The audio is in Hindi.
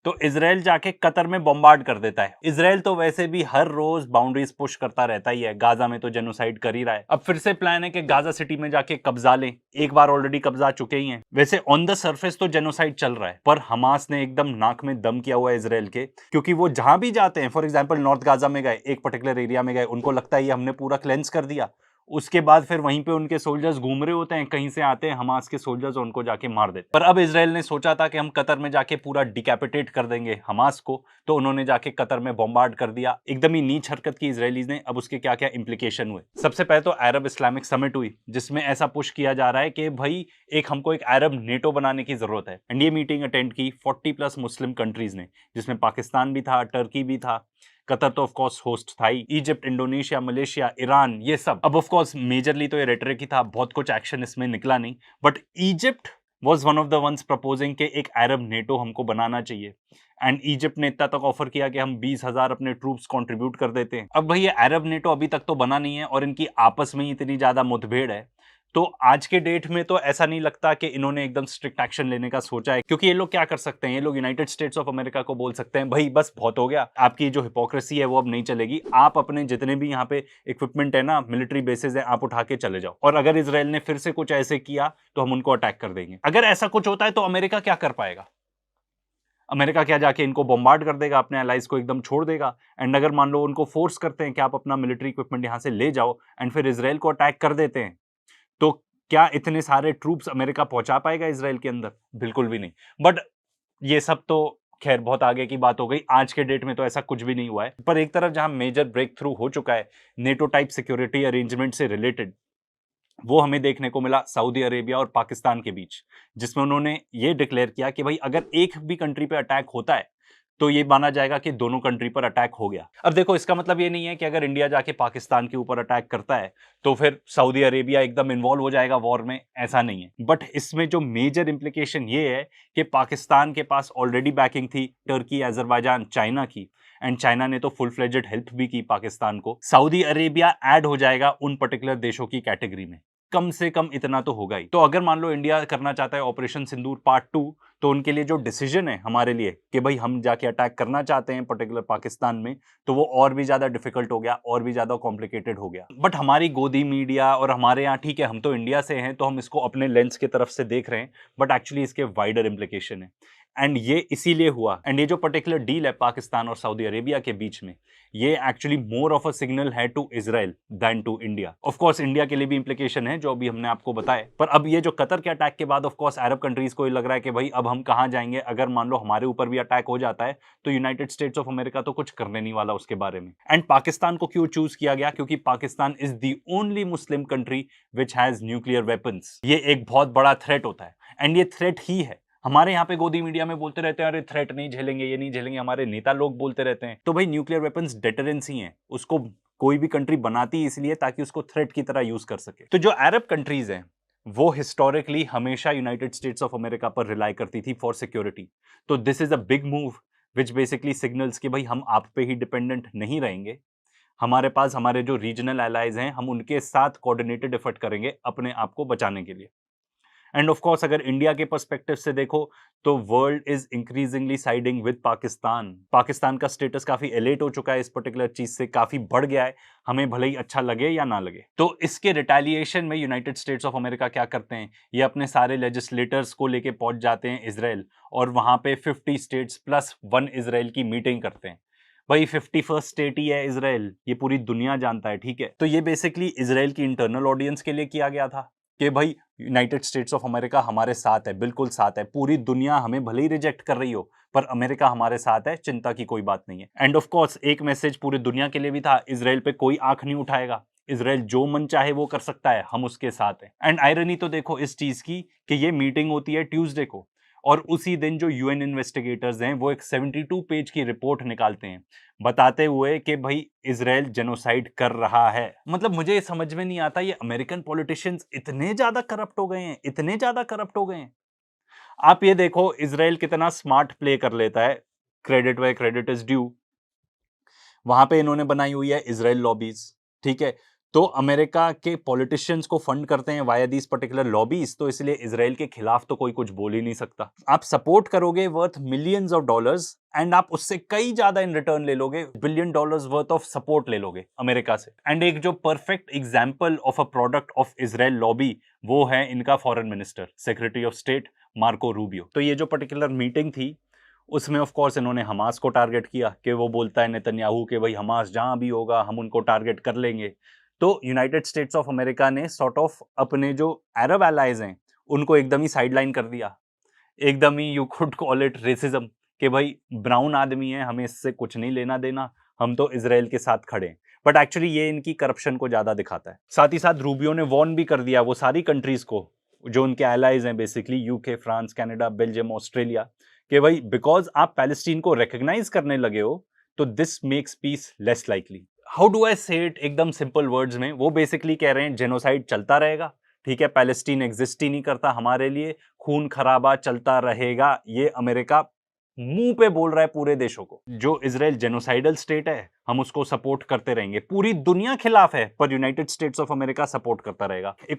तो इजराइल जाके कतर में बॉम्बार्ड कर देता है। इजराइल तो वैसे भी हर रोज बाउंड्रीज पुश करता रहता ही है, गाजा में तो जेनोसाइड कर ही रहा है। अब फिर से प्लान है कि गाजा सिटी में जाके कब्जा लें। एक बार ऑलरेडी कब्जा चुके ही हैं। वैसे ऑन द सरफेस तो जेनोसाइड चल रहा है, पर हमास ने एकदम नाक में दम किया हुआ है इजराइल के, क्योंकि वो जहां भी जाते हैं, फॉर एग्जाम्पल नॉर्थ गाजा में गए, एक पर्टिकुलर एरिया में गए, उनको लगता है ये हमने पूरा क्लेंस कर दिया। उसके बाद फिर वहीं पे उनके सोल्जर्स घूम रहे होते हैं, कहीं से आते हैं हमास के सोल्जर्स, उनको जाके मार देते। पर अब इजराइल ने सोचा था कि हम कतर में जाके पूरा डिकैपिटेट कर देंगे हमास को, तो उन्होंने जाके कतर में बॉम्बार्ड कर दिया। एकदम ही नीच हरकत की इजरायलीज ने। अब उसके क्या क्या इंप्लीकेशन हुए, सबसे पहले तो अरब इस्लामिक समिट हुई, जिसमें ऐसा पुश किया जा रहा है कि भाई हमको एक अरब नेटो बनाने की जरूरत है। एंड ये मीटिंग अटेंड की 40+ मुस्लिम कंट्रीज ने, जिसमें पाकिस्तान भी था, टर्की भी था, कतर तो ऑफ कोर्स होस्ट था ही, इजिप्ट, इंडोनेशिया, मलेशिया, ईरान, ये सब। अब ऑफ कोर्स मेजरली तो ये रेटरिक ही था, बहुत कुछ एक्शन इसमें निकला नहीं। But Egypt was one of the ones proposing के एक अरब नेटो हमको बनाना चाहिए। एंड इजिप्ट ने इतना तक ऑफर किया कि हम 20,000 अपने ट्रूप्स कंट्रीब्यूट कर देते हैं। अब भाई ये अरब नेटो अभी तक तो बना नहीं है, और इनकी आपस में ही इतनी ज्यादा मुठभेड़ है, तो आज के डेट में तो ऐसा नहीं लगता कि इन्होंने एकदम स्ट्रिक्ट एक्शन लेने का सोचा है। क्योंकि ये लोग क्या कर सकते हैं, ये लोग यूनाइटेड स्टेट्स ऑफ अमेरिका को बोल सकते हैं, भाई बस बहुत हो गया, आपकी जो हिपोक्रेसी है वो अब नहीं चलेगी, आप अपने जितने भी यहाँ पे इक्विपमेंट है ना, मिलिट्री बेसिस है, आप उठा के चले जाओ, और अगर इसराइल ने फिर से कुछ ऐसे किया तो हम उनको अटैक कर देंगे। अगर ऐसा कुछ होता है तो अमेरिका क्या कर पाएगा? अमेरिका क्या जाके इनको बॉम्बार्ड कर देगा, अपने अलाइज को एकदम छोड़ देगा? एंड अगर मान लो उनको फोर्स करते हैं कि आप अपना मिलिट्री इक्विपमेंट यहां से ले जाओ, एंड फिर इसराइल को अटैक कर देते हैं, तो क्या इतने सारे ट्रूप्स अमेरिका पहुंचा पाएगा इसराइल के अंदर? बिल्कुल भी नहीं। बट ये सब तो खैर बहुत आगे की बात हो गई, आज के डेट में तो ऐसा कुछ भी नहीं हुआ है। पर एक तरफ जहां मेजर ब्रेक थ्रू हो चुका है नेटो टाइप सिक्योरिटी अरेंजमेंट से रिलेटेड, वो हमें देखने को मिला सऊदी अरेबिया और पाकिस्तान के बीच, जिसमें उन्होंने ये डिक्लेयर किया कि भाई अगर एक भी कंट्री पे अटैक होता है तो ये माना जाएगा कि दोनों कंट्री पर अटैक हो गया। अब देखो, इसका मतलब ये नहीं है कि अगर इंडिया जाके पाकिस्तान के ऊपर अटैक करता है तो फिर सऊदी अरेबिया एकदम इन्वॉल्व हो जाएगा वॉर में, ऐसा नहीं है। बट इसमें जो मेजर इंप्लीकेशन ये है कि पाकिस्तान के पास ऑलरेडी बैकिंग थी टर्की, अजरबैजान, चाइना की, एंड चाइना ने तो फुल फ्लेजेड हेल्प भी की पाकिस्तान को। सऊदी अरेबिया ऐड हो जाएगा उन पर्टिकुलर देशों की कैटेगरी में, कम से कम इतना तो होगा ही। तो अगर मान लो इंडिया करना चाहता है ऑपरेशन सिंदूर पार्ट 2, तो उनके लिए जो डिसीजन है हमारे लिए कि भाई हम जाके अटैक करना चाहते हैं पर्टिकुलर पाकिस्तान में, तो वो और भी ज्यादा डिफिकल्ट हो गया, और भी ज्यादा कॉम्प्लिकेटेड हो गया। बट हमारी गोदी मीडिया और हमारे यहाँ ठीक है, हम तो इंडिया से हैं तो हम इसको अपने लेंस की तरफ से देख रहे हैं, बट एक्चुअली इसके वाइडर इंप्लीकेशन है। एंड ये इसीलिए हुआ, एंड ये जो पर्टिकुलर डील है पाकिस्तान और सऊदी अरेबिया के बीच में, ये actually more of a signal है to Israel then to India. Of course India के लिए भी इंप्लीकेशन है जो अभी हमने आपको बताया, पर अब ये जो कतर के अटैक के बाद ऑफ कोर्स अरब कंट्रीज को ये लग रहा है कि भाई अब हम कहां जाएंगे, अगर मान लो हमारे ऊपर भी अटैक हो जाता है तो यूनाइटेड स्टेट्स ऑफ अमेरिका तो कुछ करने नहीं वाला उसके बारे में। एंड पाकिस्तान को क्यों चूज किया गया? क्योंकि Pakistan is the only Muslim country which has nuclear weapons. ये एक बहुत बड़ा थ्रेट होता है, एंड ये थ्रेट ही है। हमारे यहाँ पे गोदी मीडिया में बोलते रहते हैं अरे थ्रेट नहीं झेलेंगे, ये नहीं झेलेंगे, हमारे नेता लोग बोलते रहते हैं, तो भाई न्यूक्लियर वेपन्स डेटरेंस ही है, उसको कोई भी कंट्री बनाती है इसलिए ताकि उसको थ्रेट की तरह यूज कर सके। तो जो अरब कंट्रीज हैं वो हिस्टोरिकली हमेशा यूनाइटेड स्टेट्स ऑफ अमेरिका पर रिलाई करती थी फॉर सिक्योरिटी। तो this is a big move which basically signals कि भाई हम आप पे ही डिपेंडेंट नहीं रहेंगे, हमारे पास हमारे जो रीजनल एलाइज हैं हम उनके साथ कोऑर्डिनेटेड एफर्ट करेंगे अपने आप को बचाने के लिए। एंड ऑफ कोर्स अगर इंडिया के पर्सपेक्टिव से देखो तो world is increasingly siding with Pakistan. Pakistan का स्टेटस काफी एलेट हो चुका है इस पर्टिकुलर चीज से, काफी बढ़ गया है, हमें भले ही अच्छा लगे या ना लगे। तो इसके रिटेलिएशन में यूनाइटेड स्टेट्स ऑफ अमेरिका क्या करते हैं, ये अपने सारे लेजिस्लेटर्स को लेके पहुंच जाते हैं इसराइल, और वहां पे 50 स्टेट्स प्लस 1 इसराइल की मीटिंग करते हैं। भाई 51st स्टेट ही है इसराइल, ये पूरी दुनिया जानता है, ठीक है। तो ये बेसिकली इसराइल की इंटरनल ऑडियंस के लिए किया गया था कि भाई यूनाइटेड स्टेट्स ऑफ अमेरिका हमारे साथ है, बिल्कुल साथ है, पूरी दुनिया हमें भले ही रिजेक्ट कर रही हो पर अमेरिका हमारे साथ है, चिंता की कोई बात नहीं है। एंड ऑफ कोर्स एक मैसेज पूरी दुनिया के लिए भी था, इसराइल पे कोई आंख नहीं उठाएगा, इसराइल जो मन चाहे वो कर सकता है, हम उसके साथ हैं। एंड आयरनी तो देखो इस चीज की कि ये मीटिंग होती है ट्यूसडे को, और उसी दिन जो यूएन इन्वेस्टिगेटर्स हैं वो एक 72 पेज की रिपोर्ट निकालते हैं बताते हुए कि भाई इजराइल जेनोसाइड कर रहा है। मतलब मुझे ये समझ में नहीं आता, ये अमेरिकन पॉलिटिशियंस इतने ज्यादा करप्ट हो गए हैं, इतने ज्यादा करप्ट हो गए हैं। आप ये देखो इजराइल कितना स्मार्ट प्ले कर लेता है, credit way credit is due. वहां पे इन्होंने बनाई हुई है इजराइल लॉबीज, ठीक है। तो अमेरिका के पॉलिटिशियंस को फंड करते हैं वाया दीज पर्टिकुलर लॉबीज, तो इसलिए इजराइल के खिलाफ तो कोई कुछ बोल ही नहीं सकता। आप सपोर्ट करोगे worth millions of dollars and आप उससे कई ज्यादा इन रिटर्न ले लोगे, billion dollars worth of support ले लोगे अमेरिका से। एंड एक जो perfect example of a product of Israel lobby वो है इनका foreign minister, secretary of state Marco Rubio. तो ये जो पर्टिकुलर मीटिंग थी उसमें ऑफ कोर्स इन्होंने हमास को टारगेट किया कि वो बोलता है नेतन्याहू कि भाई हमास जहां भी होगा हम उनको टारगेट कर लेंगे। तो यूनाइटेड स्टेट्स ऑफ अमेरिका ने सॉर्ट ऑफ अपने जो अरब एलाइज हैं उनको एकदम ही साइडलाइन कर दिया, एकदम ही you could call it racism कि भाई ब्राउन आदमी है, हमें इससे कुछ नहीं लेना देना, हम तो इजराइल के साथ खड़े हैं। बट एक्चुअली ये इनकी करप्शन को ज्यादा दिखाता है। साथ ही साथ रूबियो ने वॉर्न भी कर दिया वो सारी कंट्रीज को जो उनके एलाइज हैं, basically UK, France, Canada, Belgium, Australia, कि भाई बिकॉज आप पैलेस्टीन को रिकॉग्नाइज करने लगे हो तो this makes peace less likely. How do I say it एकदम सिंपल वर्ड्स में, वो बेसिकली कह रहे हैं जेनोसाइड चलता रहेगा, ठीक है, पैलेस्टीन एग्जिस्ट ही नहीं करता हमारे लिए, खून खराबा चलता रहेगा, ये अमेरिका मुंह पे बोल रहा है पूरे देशों को। जो इजराइल जेनोसाइडल स्टेट है हम उसको सपोर्ट करते रहेंगे, पूरी दुनिया खिलाफ है पर United states of America support करता रहेगा। एक और